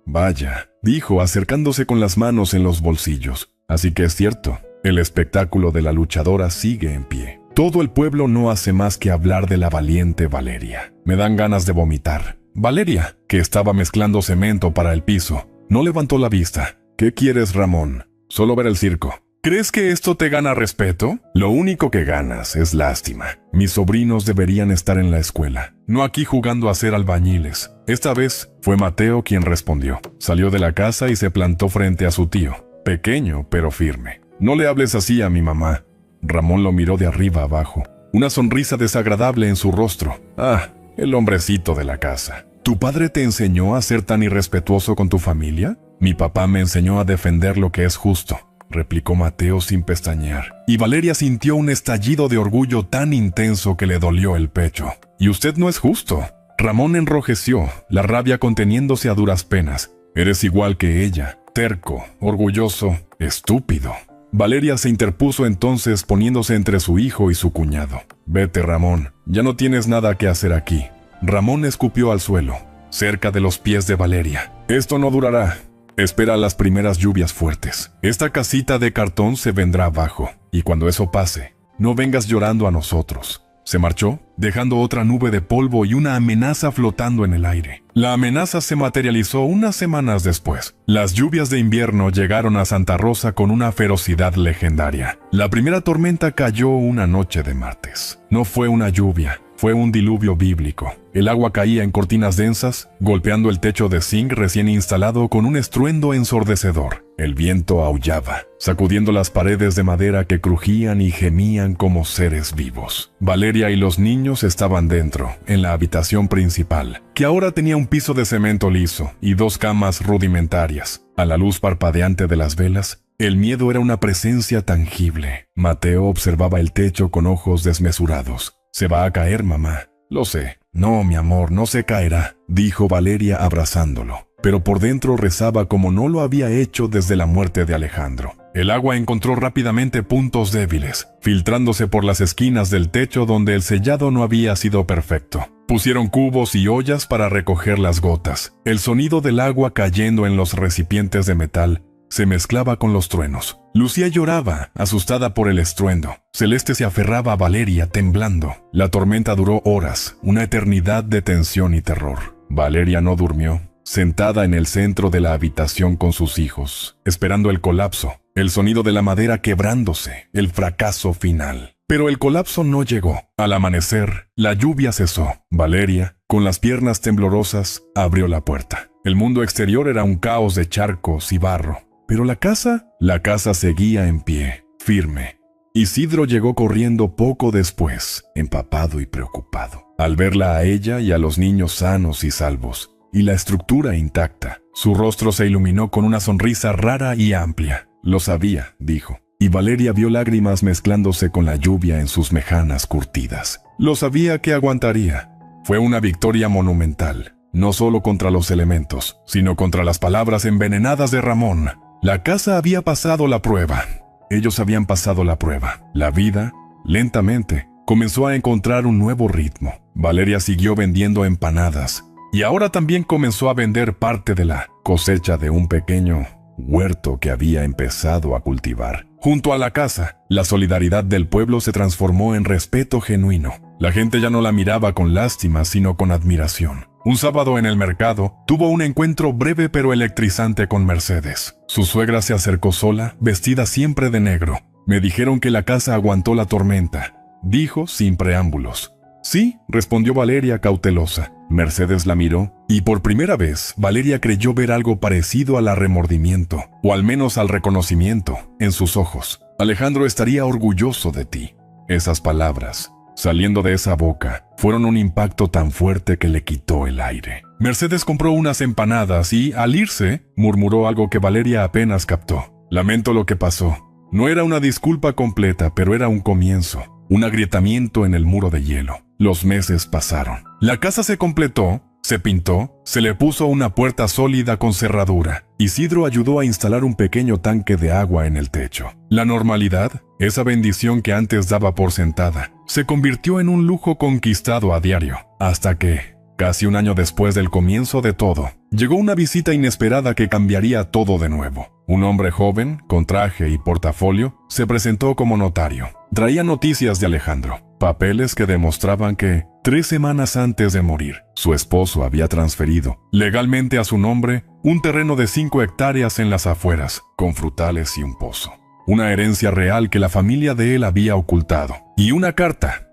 Vaya, dijo, acercándose con las manos en los bolsillos. Así que es cierto, el espectáculo de la luchadora sigue en pie. Todo el pueblo no hace más que hablar de la valiente Valeria. Me dan ganas de vomitar. Valeria, que estaba mezclando cemento para el piso, no levantó la vista. ¿Qué quieres, Ramón? Solo ver el circo. ¿Crees que esto te gana respeto? Lo único que ganas es lástima. Mis sobrinos deberían estar en la escuela, no aquí jugando a ser albañiles. Esta vez fue Mateo quien respondió. Salió de la casa y se plantó frente a su tío, pequeño pero firme. No le hables así a mi mamá. Ramón lo miró de arriba abajo, una sonrisa desagradable en su rostro. Ah, el hombrecito de la casa. ¿Tu padre te enseñó a ser tan irrespetuoso con tu familia? Mi papá me enseñó a defender lo que es justo, replicó Mateo sin pestañear. Y Valeria sintió un estallido de orgullo tan intenso que le dolió el pecho. «Y usted no es justo». Ramón enrojeció, la rabia conteniéndose a duras penas. «Eres igual que ella, terco, orgulloso, estúpido». Valeria se interpuso entonces poniéndose entre su hijo y su cuñado. «Vete, Ramón, ya no tienes nada que hacer aquí». Ramón escupió al suelo, cerca de los pies de Valeria. «Esto no durará. Espera las primeras lluvias fuertes. Esta casita de cartón se vendrá abajo, y cuando eso pase, no vengas llorando a nosotros». Se marchó, dejando otra nube de polvo y una amenaza flotando en el aire. La amenaza se materializó unas semanas después. Las lluvias de invierno llegaron a Santa Rosa con una ferocidad legendaria. La primera tormenta cayó una noche de martes. No fue una lluvia, fue un diluvio bíblico. El agua caía en cortinas densas, golpeando el techo de zinc recién instalado con un estruendo ensordecedor. El viento aullaba, sacudiendo las paredes de madera que crujían y gemían como seres vivos. Valeria y los niños estaban dentro, en la habitación principal, que ahora tenía un piso de cemento liso y 2 camas rudimentarias. A la luz parpadeante de las velas, el miedo era una presencia tangible. Mateo observaba el techo con ojos desmesurados. «Se va a caer, mamá». «Lo sé». «No, mi amor, no se caerá», dijo Valeria abrazándolo. Pero por dentro rezaba como no lo había hecho desde la muerte de Alejandro. El agua encontró rápidamente puntos débiles, filtrándose por las esquinas del techo donde el sellado no había sido perfecto. Pusieron cubos y ollas para recoger las gotas. El sonido del agua cayendo en los recipientes de metal se mezclaba con los truenos. Lucía lloraba, asustada por el estruendo. Celeste se aferraba a Valeria, temblando. La tormenta duró horas, una eternidad de tensión y terror. Valeria no durmió, sentada en el centro de la habitación con sus hijos, esperando el colapso, el sonido de la madera quebrándose, el fracaso final. Pero el colapso no llegó. Al amanecer, la lluvia cesó. Valeria, con las piernas temblorosas, abrió la puerta. El mundo exterior era un caos de charcos y barro. Pero la casa seguía en pie, firme. Isidro llegó corriendo poco después, empapado y preocupado. Al verla a ella y a los niños sanos y salvos, y la estructura intacta, su rostro se iluminó con una sonrisa rara y amplia. «Lo sabía», dijo, y Valeria vio lágrimas mezclándose con la lluvia en sus mejanas curtidas. «Lo sabía que aguantaría». Fue una victoria monumental, no solo contra los elementos, sino contra las palabras envenenadas de Ramón. La casa había pasado la prueba. Ellos habían pasado la prueba. La vida, lentamente, comenzó a encontrar un nuevo ritmo. Valeria siguió vendiendo empanadas y ahora también comenzó a vender parte de la cosecha de un pequeño huerto que había empezado a cultivar. Junto a la casa, la solidaridad del pueblo se transformó en respeto genuino. La gente ya no la miraba con lástima, sino con admiración. Un sábado en el mercado, tuvo un encuentro breve pero electrizante con Mercedes. Su suegra se acercó sola, vestida siempre de negro. Me dijeron que la casa aguantó la tormenta, dijo sin preámbulos. Sí, respondió Valeria cautelosa. Mercedes la miró, y por primera vez, Valeria creyó ver algo parecido al remordimiento, o al menos al reconocimiento, en sus ojos. Alejandro estaría orgulloso de ti. Esas palabras, saliendo de esa boca, fueron un impacto tan fuerte que le quitó el aire. Mercedes compró unas empanadas y, al irse, murmuró algo que Valeria apenas captó. Lamento lo que pasó. No era una disculpa completa, pero era un comienzo, un agrietamiento en el muro de hielo. Los meses pasaron. La casa se completó, se pintó, se le puso una puerta sólida con cerradura. Isidro ayudó a instalar un pequeño tanque de agua en el techo. La normalidad, esa bendición que antes daba por sentada, se convirtió en un lujo conquistado a diario, hasta que, casi un año después del comienzo de todo, llegó una visita inesperada que cambiaría todo de nuevo. Un hombre joven, con traje y portafolio, se presentó como notario. Traía noticias de Alejandro, papeles que demostraban que, 3 semanas antes de morir, su esposo había transferido, legalmente a su nombre, un terreno de 5 hectáreas en las afueras, con frutales y un pozo. Una herencia real que la familia de él había ocultado. Y una carta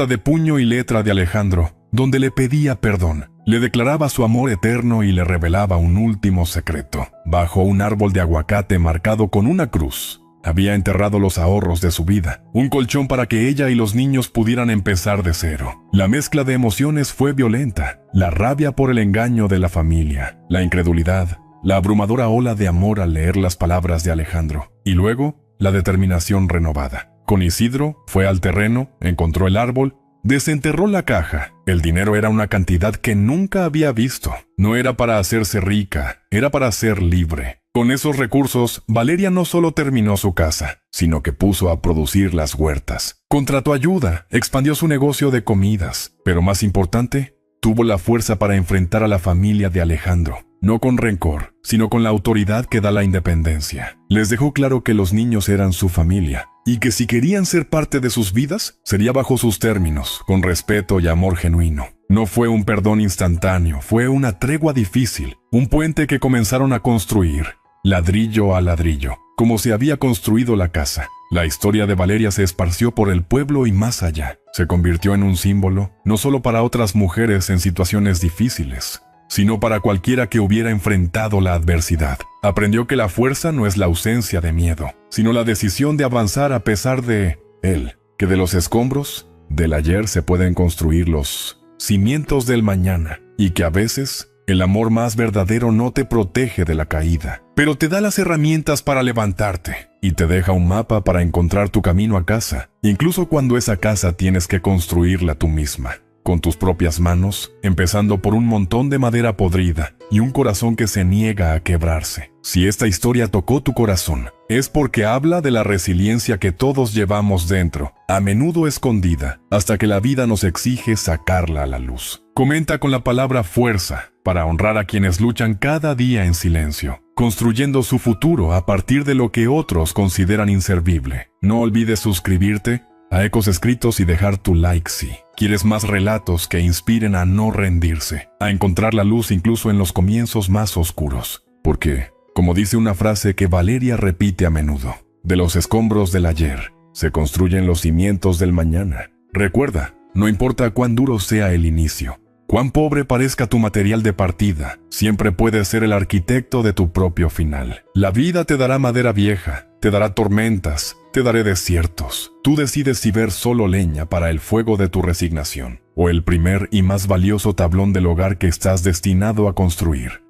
de puño y letra de Alejandro, donde le pedía perdón, le declaraba su amor eterno y le revelaba un último secreto. Bajo un árbol de aguacate marcado con una cruz, había enterrado los ahorros de su vida, un colchón para que ella y los niños pudieran empezar de cero. La mezcla de emociones fue violenta, la rabia por el engaño de la familia, la incredulidad, la abrumadora ola de amor al leer las palabras de Alejandro, y luego la determinación renovada. Con Isidro fue al terreno, encontró el árbol, desenterró la caja. El dinero era una cantidad que nunca había visto. No era para hacerse rica, era para ser libre. Con esos recursos, Valeria no solo terminó su casa, sino que puso a producir las huertas. Contrató ayuda, expandió su negocio de comidas, pero más importante, tuvo la fuerza para enfrentar a la familia de Alejandro. No con rencor, sino con la autoridad que da la independencia. Les dejó claro que los niños eran su familia, y que si querían ser parte de sus vidas, sería bajo sus términos, con respeto y amor genuino. No fue un perdón instantáneo, fue una tregua difícil, un puente que comenzaron a construir, ladrillo a ladrillo, como se había construido la casa. La historia de Valeria se esparció por el pueblo y más allá. Se convirtió en un símbolo, no solo para otras mujeres en situaciones difíciles, sino para cualquiera que hubiera enfrentado la adversidad. Aprendió que la fuerza no es la ausencia de miedo, sino la decisión de avanzar a pesar de él, que de los escombros del ayer se pueden construir los cimientos del mañana, y que a veces el amor más verdadero no te protege de la caída, pero te da las herramientas para levantarte, y te deja un mapa para encontrar tu camino a casa, incluso cuando esa casa tienes que construirla tú misma. Con tus propias manos, empezando por un montón de madera podrida y un corazón que se niega a quebrarse. Si esta historia tocó tu corazón, es porque habla de la resiliencia que todos llevamos dentro, a menudo escondida, hasta que la vida nos exige sacarla a la luz. Comenta con la palabra fuerza, para honrar a quienes luchan cada día en silencio, construyendo su futuro a partir de lo que otros consideran inservible. No olvides suscribirte a Ecos Escritos y dejar tu like si quieres más relatos que inspiren a no rendirse, a encontrar la luz incluso en los comienzos más oscuros. Porque, como dice una frase que Valeria repite a menudo, de los escombros del ayer se construyen los cimientos del mañana. Recuerda, no importa cuán duro sea el inicio, cuán pobre parezca tu material de partida, siempre puedes ser el arquitecto de tu propio final. La vida te dará madera vieja, te dará tormentas, te daré desiertos. Tú decides si ver solo leña para el fuego de tu resignación, o el primer y más valioso tablón del hogar que estás destinado a construir.